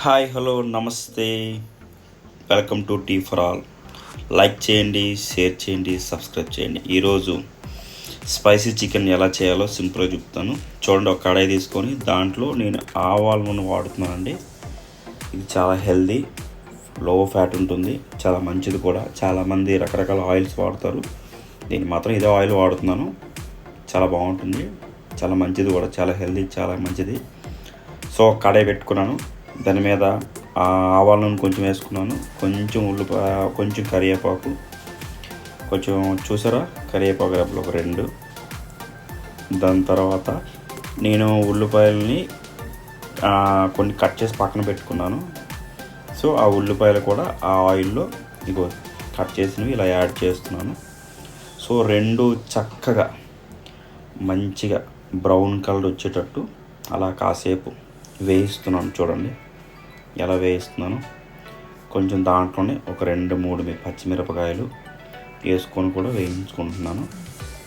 Hi hello నమస్తే, welcome to tea for all. Like చేయండి, share చేయండి, సబ్స్క్రైబ్ చేయండి. ఈరోజు స్పైసీ చికెన్ ఎలా చేయాలో సింపుల్గా చెప్తాను. చూడండి, ఒక కడాయి తీసుకొని దాంట్లో నేను ఆవాల నూనె వాడుతున్నానండి. ఇది చాలా హెల్దీ, లో ఫ్యాట్ ఉంటుంది, చాలా మంచిది కూడా. చాలామంది రకరకాల ఆయిల్స్ వాడతారు, నేను మాత్రం ఇదే ఆయిల్ వాడుతున్నాను. చాలా బాగుంటుంది, చాలా మంచిది కూడా, చాలా హెల్దీ, చాలా మంచిది. సో కడాయి పెట్టుకున్నాను, దాని మీద ఆవాల నూనె కొంచెం వేసుకున్నాను, కొంచెం ఉల్లిపాయ, కొంచెం కరివేపాకు, కొంచెం చూసారా కరివేపాకు రెబ్బలు ఒక 2. దాని తర్వాత నేను ఉల్లిపాయలని కొన్ని కట్ చేసి పక్కన పెట్టుకున్నాను. సో ఆ ఉల్లిపాయలు కూడా ఆ ఆయిల్లో ఇగో కట్ చేసినవి ఇలా యాడ్ చేస్తున్నాను. సో 2 చక్కగా మంచిగా బ్రౌన్ కలర్ వచ్చేటట్టు అలా కాసేపు వేయిస్తున్నాను. చూడండి ఎలా వేయిస్తున్నాను. కొంచెం దాంట్లోనే ఒక 2-3 పచ్చిమిరపకాయలు వేసుకొని కూడా వేయించుకుంటున్నాను.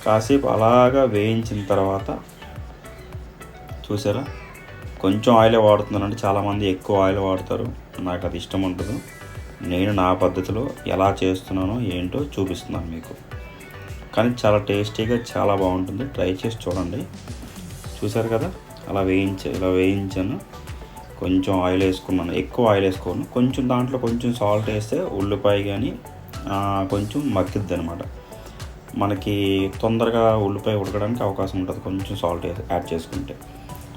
కాసేపు అలాగా వేయించిన తర్వాత చూసారా, కొంచెం ఆయిలే వాడుతున్నానండి. చాలామంది ఎక్కువ ఆయిల్ వాడతారు, నాకు అది ఇష్టం ఉండదు. నేను నా పద్ధతిలో ఎలా చేస్తున్నానో ఏంటో చూపిస్తున్నాను మీకు. కానీ చాలా టేస్టీగా, చాలా బాగుంటుంది, ట్రై చేసి చూడండి. చూసారు కదా, ఇలా వేయించాను. కొంచెం ఆయిల్ వేసుకున్నాను, ఎక్కువ ఆయిల్ వేసుకోను. కొంచెం దాంట్లో కొంచెం సాల్ట్ వేస్తే ఉల్లిపాయ కానీ కొంచెం మగ్గిద్ది అనమాట. మనకి తొందరగా ఉల్లిపాయ ఉడకడానికి అవకాశం ఉంటుంది కొంచెం సాల్ట్ యాడ్ చేసుకుంటే.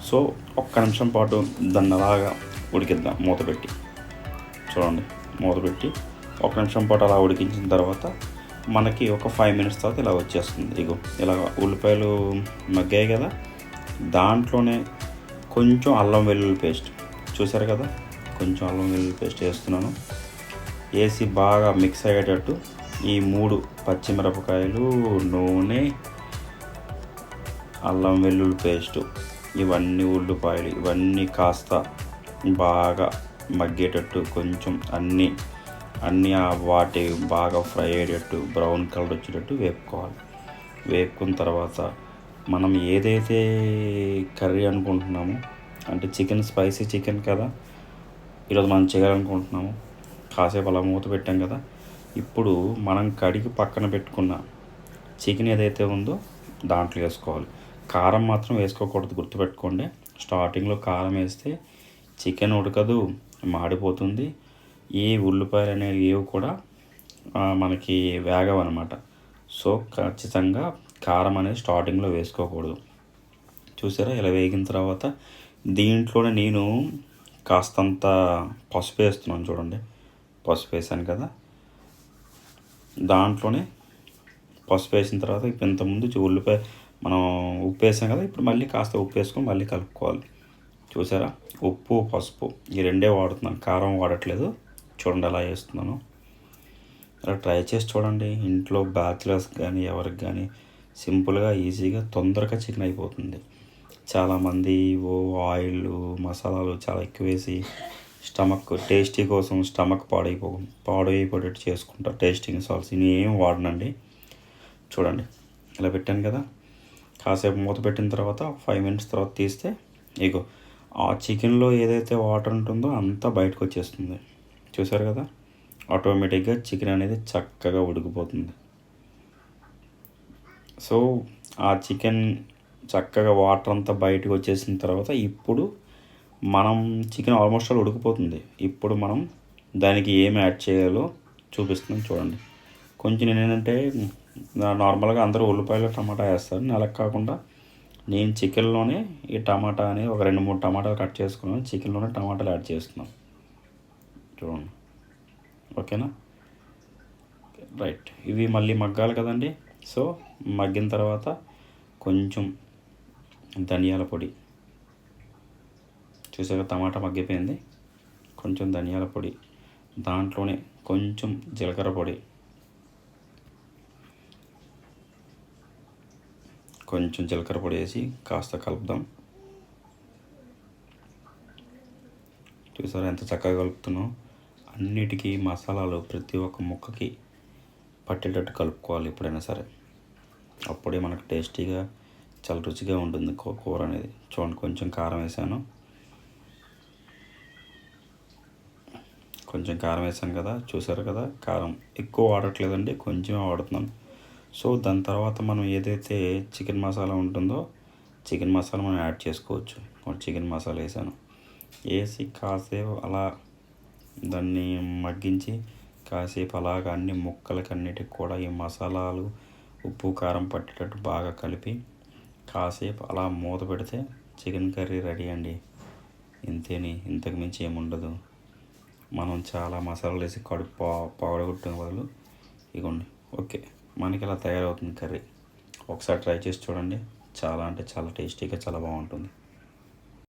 సో ఒక్క నిమిషం పాటు దాన్ని అలాగా ఉడికిద్దాం మూత పెట్టి. చూడండి, మూత పెట్టి ఒక నిమిషం పాటు అలా ఉడికించిన తర్వాత మనకి ఒక 5 మినిట్స్ తర్వాత ఇలా వచ్చేస్తుంది. ఇగో ఇలా ఉల్లిపాయలు మగ్గాయి కదా, దాంట్లోనే కొంచెం అల్లం వెల్లుల్లి పేస్ట్, చూసారు కదా, కొంచెం అల్లం వెల్లుల్లి పేస్ట్ వేస్తున్నాను. వేసి బాగా మిక్స్ అయ్యేటట్టు ఈ 3 పచ్చిమిరపకాయలు, నూనె, అల్లం వెల్లుల్లి పేస్టు, ఇవన్నీ ఉల్లిపాయలు ఇవన్నీ కాస్త బాగా మగ్గేటట్టు కొంచెం అన్నీ వాటి బాగా ఫ్రై అయ్యేటట్టు బ్రౌన్ కలర్ వచ్చేటట్టు వేపుకోవాలి. వేపుకున్న తర్వాత మనం ఏదైతే కర్రీ అనుకుంటున్నామో, అంటే చికెన్, స్పైసీ చికెన్ కదా ఈరోజు మనం చేయాలనుకుంటున్నాము, కాసేపు అలా మూత పెట్టాం కదా. ఇప్పుడు మనం కడిగి పక్కన పెట్టుకున్న చికెన్ ఏదైతే ఉందో దాంట్లో వేసుకోవాలి. కారం మాత్రం వేసుకోకూడదు, గుర్తుపెట్టుకోండి. స్టార్టింగ్లో కారం వేస్తే చికెన్ ఉడకదు, మాడిపోతుంది. ఈ ఉల్లిపాయలు అనేవి ఏవి కూడా మనకి వేగవన్నమాట. సో ఖచ్చితంగా కారం అనేది స్టార్టింగ్లో వేసుకోకూడదు. చూసారా, ఇలా వేగిన తర్వాత దీంట్లోనే నేను కాస్తంత పసుపు వేస్తున్నాను. చూడండి, పసుపు వేసాను కదా, దాంట్లోనే పసుపు వేసిన తర్వాత ఇప్పుడు ఇంతకుముందు ఉల్లిపాయ మనం ఉప్పు వేసాం కదా, ఇప్పుడు మళ్ళీ కాస్త ఉప్పు వేసుకొని మళ్ళీ కలుపుకోవాలి. చూసారా, ఉప్పు పసుపు ఈ 2 వాడుతున్నాను, కారం వాడట్లేదు. చూడండి అలా వేస్తున్నాను. అలా ట్రై చేసి చూడండి. ఇంట్లో బ్యాచిలర్స్ కానీ ఎవరికి కానీ సింపుల్గా, ఈజీగా, తొందరగా చికెన్ అయిపోతుంది. చాలామంది ఆయిల్, మసాలాలు చాలా ఎక్కువ వేసి స్టమక్ టేస్టీ కోసం స్టమక్ పాడైపోయేటట్టు చేసుకుంటారు. టేస్టింగ్ సాల్ట్స్ ఇవి ఏం వాడనండి. చూడండి ఇలా పెట్టాను కదా, కాసేపు మూత పెట్టిన తర్వాత 5 మినిట్స్ తర్వాత తీస్తే ఇగో ఆ చికెన్లో ఏదైతే వాటర్ ఉంటుందో అంతా బయటకు వచ్చేస్తుంది. చూసారు కదా, ఆటోమేటిక్గా చికెన్ అనేది చక్కగా ఉడికిపోతుంది. సో ఆ చికెన్ చక్కగా వాటర్ అంతా బయటకు వచ్చేసిన తర్వాత ఇప్పుడు మనం చికెన్ ఆల్మోస్ట్ ఆల్ ఉడికిపోతుంది. ఇప్పుడు మనం దానికి ఏమి యాడ్ చేయాలో చూపిస్తున్నాను. చూడండి, కొంచెం నేను ఏంటంటే నార్మల్గా అందరూ ఉల్లిపాయలు టమాటా వేస్తారు, అలా కాకుండా నేను చికెన్లోనే ఈ టమాటా అనేది ఒక 2-3 టమాటాలు కట్ చేసుకున్నాను, చికెన్లోనే టమాటాలు యాడ్ చేస్తున్నాను. చూడండి, ఓకేనా, రైట్. ఇవి మళ్ళీ మగ్గాలి కదండి. సో మగ్గిన తర్వాత కొంచెం ధనియాల పొడి, చూసాక టమాటా మగ్గిపోయింది, కొంచెం ధనియాల పొడి, దాంట్లోనే కొంచెం జీలకర్ర పొడి, కొంచెం జీలకర్ర పొడి వేసి కాస్త కలుపుదాం. చూసారా ఎంత చక్కగా కలుపుతున్నాం. అన్నిటికీ మసాలాలు ప్రతి ఒక్క ముక్కకి పట్టేటట్టు కలుపుకోవాలి ఎప్పుడైనా సరే, అప్పుడే మనకు టేస్టీగా చాలా రుచిగా ఉంటుంది కూర అనేది. చూడండి, కొంచెం కారం వేసాను, కొంచెం కారం వేసాను కదా, చూసారు కదా, కారం ఎక్కువ వాడట్లేదండి, కొంచెమే వాడుతున్నాను. సో దాని తర్వాత మనం ఏదైతే చికెన్ మసాలా ఉంటుందో చికెన్ మసాలా మనం యాడ్ చేసుకోవచ్చు. చికెన్ మసాలా వేసాను, వేసి కాసేపు అలా దాన్ని మగ్గించి కాసేపు అలాగ అన్ని ముక్కలకి అన్నిటికి కూడా ఈ మసాలాలు ఉప్పు కారం పట్టేటట్టు బాగా కలిపి కాసేపు అలా మూత పెడితే చికెన్ కర్రీ రెడీ అండి. ఇంతేని, ఇంతకు మించి ఏముండదు. మనం చాలా మసాలాలు వేసి కడుపు పగడగొట్టిన బదులు ఇగోండి. ఓకే, మనకి ఇలా తయారవుతుంది కర్రీ. ఒకసారి ట్రై చేసి చూడండి, చాలా అంటే చాలా టేస్టీగా చాలా బాగుంటుంది.